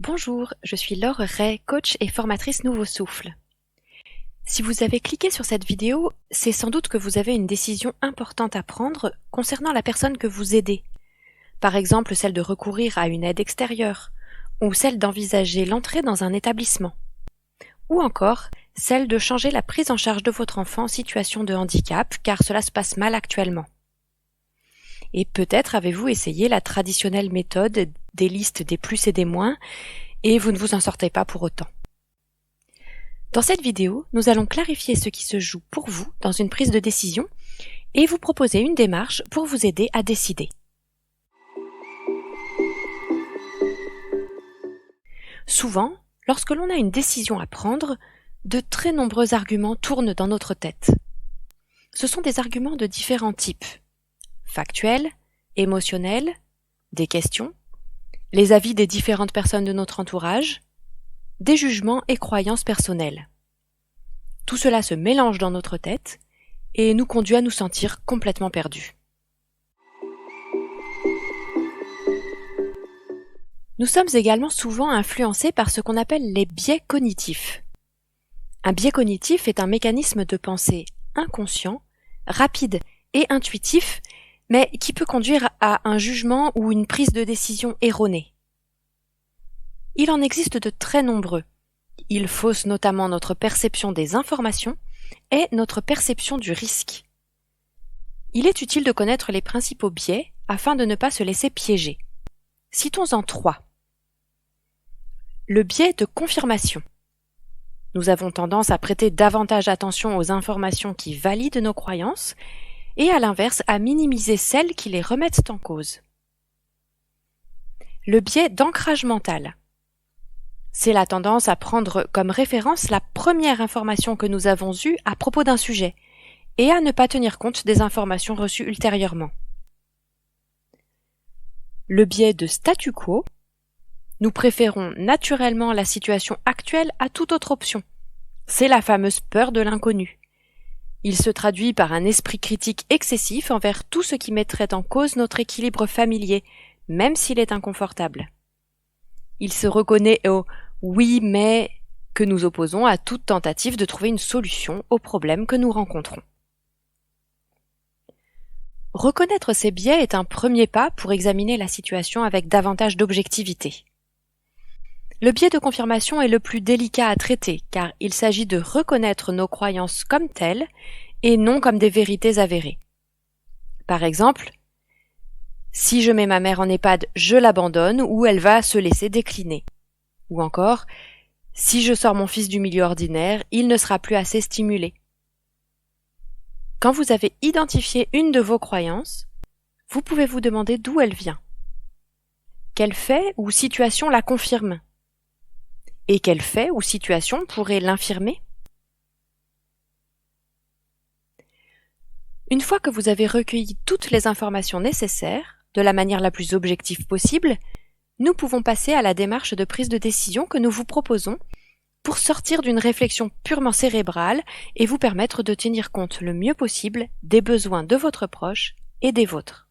Bonjour, je suis Laure Ray, coach et formatrice Nouveau Souffle. Si vous avez cliqué sur cette vidéo, c'est sans doute que vous avez une décision importante à prendre concernant la personne que vous aidez. Par exemple, celle de recourir à une aide extérieure, ou celle d'envisager l'entrée dans un établissement. Ou encore, celle de changer la prise en charge de votre enfant en situation de handicap, car cela se passe mal actuellement. Et peut-être avez-vous essayé la traditionnelle méthode des listes des plus et des moins, et vous ne vous en sortez pas pour autant. Dans cette vidéo, nous allons clarifier ce qui se joue pour vous dans une prise de décision et vous proposer une démarche pour vous aider à décider. Souvent, lorsque l'on a une décision à prendre, de très nombreux arguments tournent dans notre tête. Ce sont des arguments de différents types: factuels, émotionnels, des questions, les avis des différentes personnes de notre entourage, des jugements et croyances personnelles. Tout cela se mélange dans notre tête et nous conduit à nous sentir complètement perdus. Nous sommes également souvent influencés par ce qu'on appelle les biais cognitifs. Un biais cognitif est un mécanisme de pensée inconscient, rapide et intuitif, mais qui peut conduire à un jugement ou une prise de décision erronée. Il en existe de très nombreux. Ils faussent notamment notre perception des informations et notre perception du risque. Il est utile de connaître les principaux biais afin de ne pas se laisser piéger. Citons-en 3. Le biais de confirmation. Nous avons tendance à prêter davantage attention aux informations qui valident nos croyances et à l'inverse à minimiser celles qui les remettent en cause. Le biais d'ancrage mental. C'est la tendance à prendre comme référence la première information que nous avons eue à propos d'un sujet et à ne pas tenir compte des informations reçues ultérieurement. Le biais de statu quo. Nous préférons naturellement la situation actuelle à toute autre option. C'est la fameuse peur de l'inconnu. Il se traduit par un esprit critique excessif envers tout ce qui mettrait en cause notre équilibre familier, même s'il est inconfortable. Il se reconnaît au « oui, mais » que nous opposons à toute tentative de trouver une solution aux problèmes que nous rencontrons. Reconnaître ces biais est un premier pas pour examiner la situation avec davantage d'objectivité. Le biais de confirmation est le plus délicat à traiter car il s'agit de reconnaître nos croyances comme telles et non comme des vérités avérées. Par exemple, si je mets ma mère en EHPAD, je l'abandonne ou elle va se laisser décliner. Ou encore, si je sors mon fils du milieu ordinaire, il ne sera plus assez stimulé. Quand vous avez identifié une de vos croyances, vous pouvez vous demander d'où elle vient. Quel fait ou situation la confirme? Et quel fait ou situation pourrait l'infirmer? Une fois que vous avez recueilli toutes les informations nécessaires, de la manière la plus objective possible, nous pouvons passer à la démarche de prise de décision que nous vous proposons pour sortir d'une réflexion purement cérébrale et vous permettre de tenir compte le mieux possible des besoins de votre proche et des vôtres.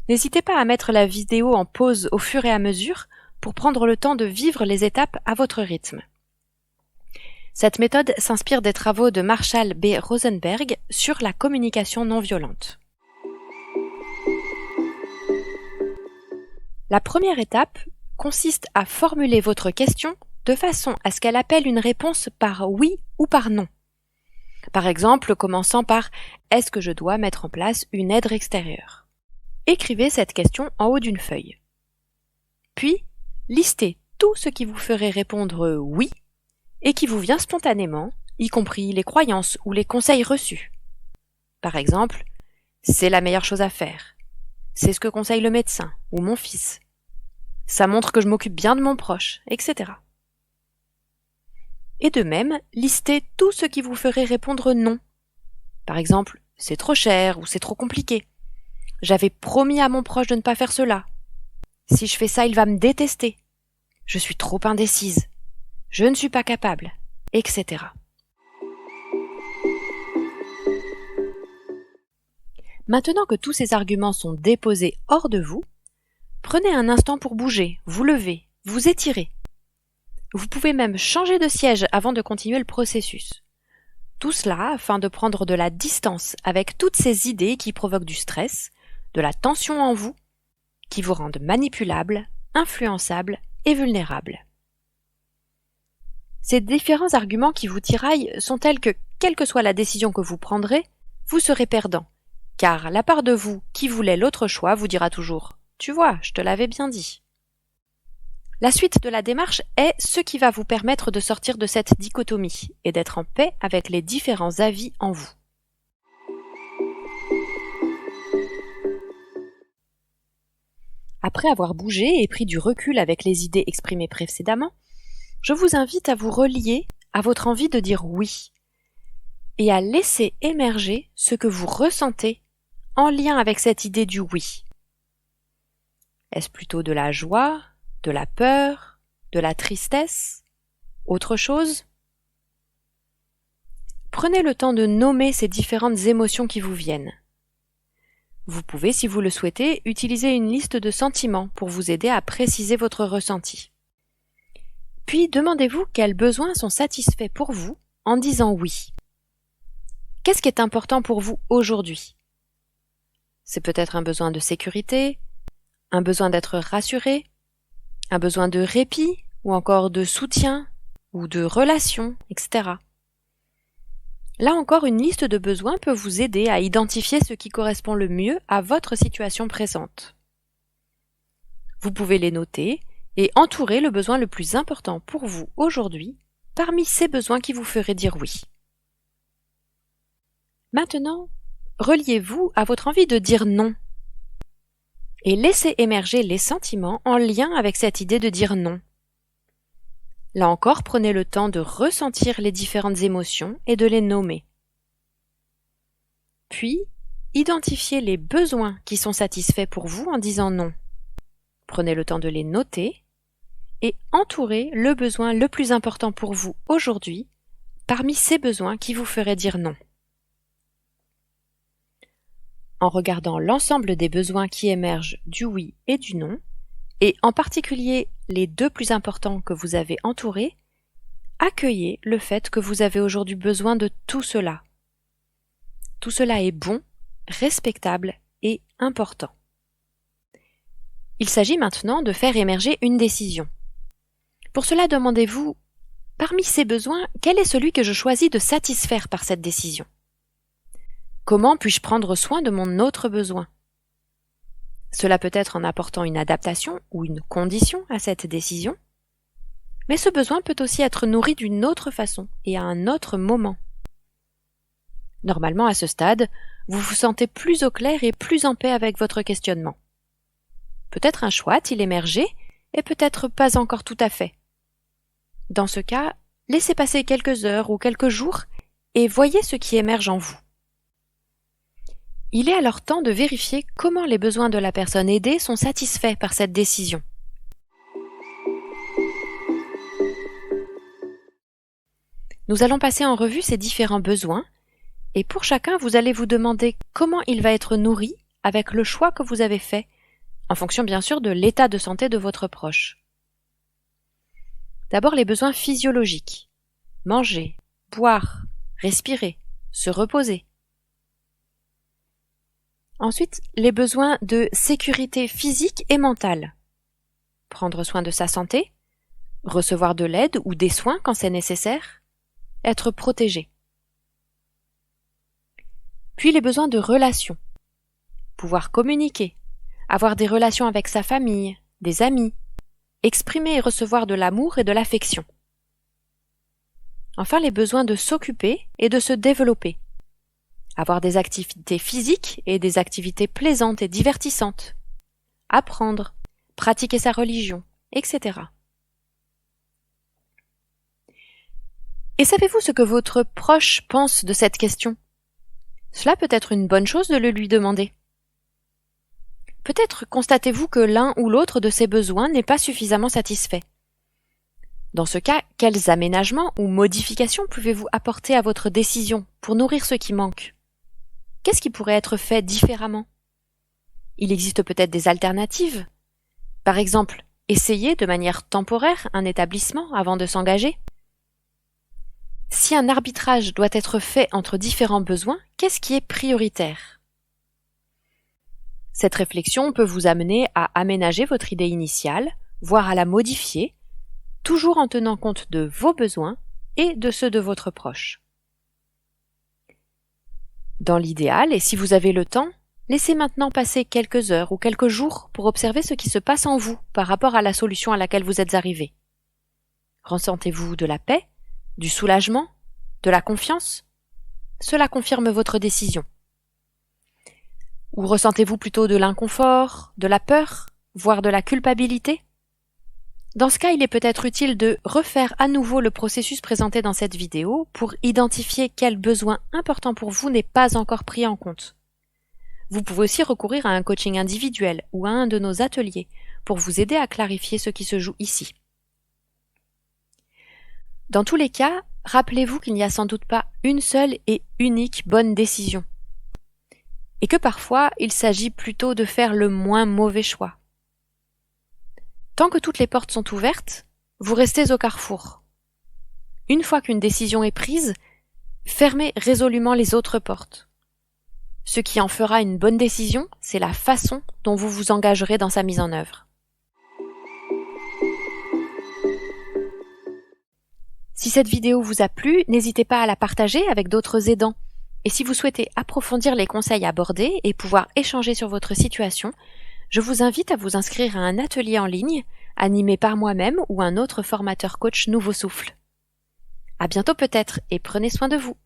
N'hésitez pas à mettre la vidéo en pause au fur et à mesure pour prendre le temps de vivre les étapes à votre rythme. Cette méthode s'inspire des travaux de Marshall B. Rosenberg sur la communication non violente. La première étape consiste à formuler votre question de façon à ce qu'elle appelle une réponse par oui ou par non. Par exemple, commençant par « Est-ce que je dois mettre en place une aide extérieure ?» Écrivez cette question en haut d'une feuille. Puis, listez tout ce qui vous ferait répondre « oui » et qui vous vient spontanément, y compris les croyances ou les conseils reçus. Par exemple, « C'est la meilleure chose à faire » »,« C'est ce que conseille le médecin ou mon fils » »,« Ça montre que je m'occupe bien de mon proche », etc. Et de même, listez tout ce qui vous ferait répondre non. Par exemple, « C'est trop cher » ou « C'est trop compliqué ». « J'avais promis à mon proche de ne pas faire cela ». « Si je fais ça, il va me détester ». « Je suis trop indécise ». « Je ne suis pas capable », etc. Maintenant que tous ces arguments sont déposés hors de vous, prenez un instant pour bouger, vous lever, vous étirez. Vous pouvez même changer de siège avant de continuer le processus. Tout cela afin de prendre de la distance avec toutes ces idées qui provoquent du stress, de la tension en vous, qui vous rendent manipulable, influençable et vulnérable. Ces différents arguments qui vous tiraillent sont tels que, quelle que soit la décision que vous prendrez, vous serez perdant, car la part de vous qui voulait l'autre choix vous dira toujours « Tu vois, je te l'avais bien dit ». La suite de la démarche est ce qui va vous permettre de sortir de cette dichotomie et d'être en paix avec les différents avis en vous. Après avoir bougé et pris du recul avec les idées exprimées précédemment, je vous invite à vous relier à votre envie de dire oui et à laisser émerger ce que vous ressentez en lien avec cette idée du oui. Est-ce plutôt de la joie, de la peur, de la tristesse, autre chose? Prenez le temps de nommer ces différentes émotions qui vous viennent. Vous pouvez, si vous le souhaitez, utiliser une liste de sentiments pour vous aider à préciser votre ressenti. Puis demandez-vous quels besoins sont satisfaits pour vous en disant oui. Qu'est-ce qui est important pour vous aujourd'hui? C'est peut-être un besoin de sécurité, un besoin d'être rassuré, un besoin de répit ou encore de soutien ou de relation, etc. Là encore, une liste de besoins peut vous aider à identifier ce qui correspond le mieux à votre situation présente. Vous pouvez les noter et entourer le besoin le plus important pour vous aujourd'hui parmi ces besoins qui vous feraient dire oui. Maintenant, reliez-vous à votre envie de dire non et laissez émerger les sentiments en lien avec cette idée de dire non. Là encore, prenez le temps de ressentir les différentes émotions et de les nommer. Puis, identifiez les besoins qui sont satisfaits pour vous en disant non. Prenez le temps de les noter et entourez le besoin le plus important pour vous aujourd'hui parmi ces besoins qui vous feraient dire non. En regardant l'ensemble des besoins qui émergent du oui et du non, et en particulier les deux plus importants que vous avez entourés, accueillez le fait que vous avez aujourd'hui besoin de tout cela. Tout cela est bon, respectable et important. Il s'agit maintenant de faire émerger une décision. Pour cela, demandez-vous, parmi ces besoins, quel est celui que je choisis de satisfaire par cette décision? Comment puis-je prendre soin de mon autre besoin? Cela peut être en apportant une adaptation ou une condition à cette décision, mais ce besoin peut aussi être nourri d'une autre façon et à un autre moment. Normalement, à ce stade, vous vous sentez plus au clair et plus en paix avec votre questionnement. Peut-être un choix a-t-il émergé et peut-être pas encore tout à fait. Dans ce cas, laissez passer quelques heures ou quelques jours et voyez ce qui émerge en vous. Il est alors temps de vérifier comment les besoins de la personne aidée sont satisfaits par cette décision. Nous allons passer en revue ces différents besoins et pour chacun, vous allez vous demander comment il va être nourri avec le choix que vous avez fait, en fonction bien sûr de l'état de santé de votre proche. D'abord les besoins physiologiques. Manger, boire, respirer, se reposer. Ensuite, les besoins de sécurité physique et mentale. Prendre soin de sa santé, recevoir de l'aide ou des soins quand c'est nécessaire, être protégé. Puis les besoins de relations. Pouvoir communiquer, avoir des relations avec sa famille, des amis, exprimer et recevoir de l'amour et de l'affection. Enfin, les besoins de s'occuper et de se développer. Avoir des activités physiques et des activités plaisantes et divertissantes. Apprendre, pratiquer sa religion, etc. Et savez-vous ce que votre proche pense de cette question? Cela peut être une bonne chose de le lui demander. Peut-être constatez-vous que l'un ou l'autre de ces besoins n'est pas suffisamment satisfait. Dans ce cas, quels aménagements ou modifications pouvez-vous apporter à votre décision pour nourrir ce qui manque? Qu'est-ce qui pourrait être fait différemment? Il existe peut-être des alternatives. Par exemple, essayer de manière temporaire un établissement avant de s'engager? Si un arbitrage doit être fait entre différents besoins, qu'est-ce qui est prioritaire? Cette réflexion peut vous amener à aménager votre idée initiale, voire à la modifier, toujours en tenant compte de vos besoins et de ceux de votre proche. Dans l'idéal, et si vous avez le temps, laissez maintenant passer quelques heures ou quelques jours pour observer ce qui se passe en vous par rapport à la solution à laquelle vous êtes arrivé. Ressentez-vous de la paix, du soulagement, de la confiance? Cela confirme votre décision. Ou ressentez-vous plutôt de l'inconfort, de la peur, voire de la culpabilité? Dans ce cas, il est peut-être utile de refaire à nouveau le processus présenté dans cette vidéo pour identifier quel besoin important pour vous n'est pas encore pris en compte. Vous pouvez aussi recourir à un coaching individuel ou à un de nos ateliers pour vous aider à clarifier ce qui se joue ici. Dans tous les cas, rappelez-vous qu'il n'y a sans doute pas une seule et unique bonne décision. Et que parfois, il s'agit plutôt de faire le moins mauvais choix. Tant que toutes les portes sont ouvertes, vous restez au carrefour. Une fois qu'une décision est prise, fermez résolument les autres portes. Ce qui en fera une bonne décision, c'est la façon dont vous vous engagerez dans sa mise en œuvre. Si cette vidéo vous a plu, n'hésitez pas à la partager avec d'autres aidants. Et si vous souhaitez approfondir les conseils abordés et pouvoir échanger sur votre situation, je vous invite à vous inscrire à un atelier en ligne, animé par moi-même ou un autre formateur coach Nouveau Souffle. À bientôt peut-être et prenez soin de vous.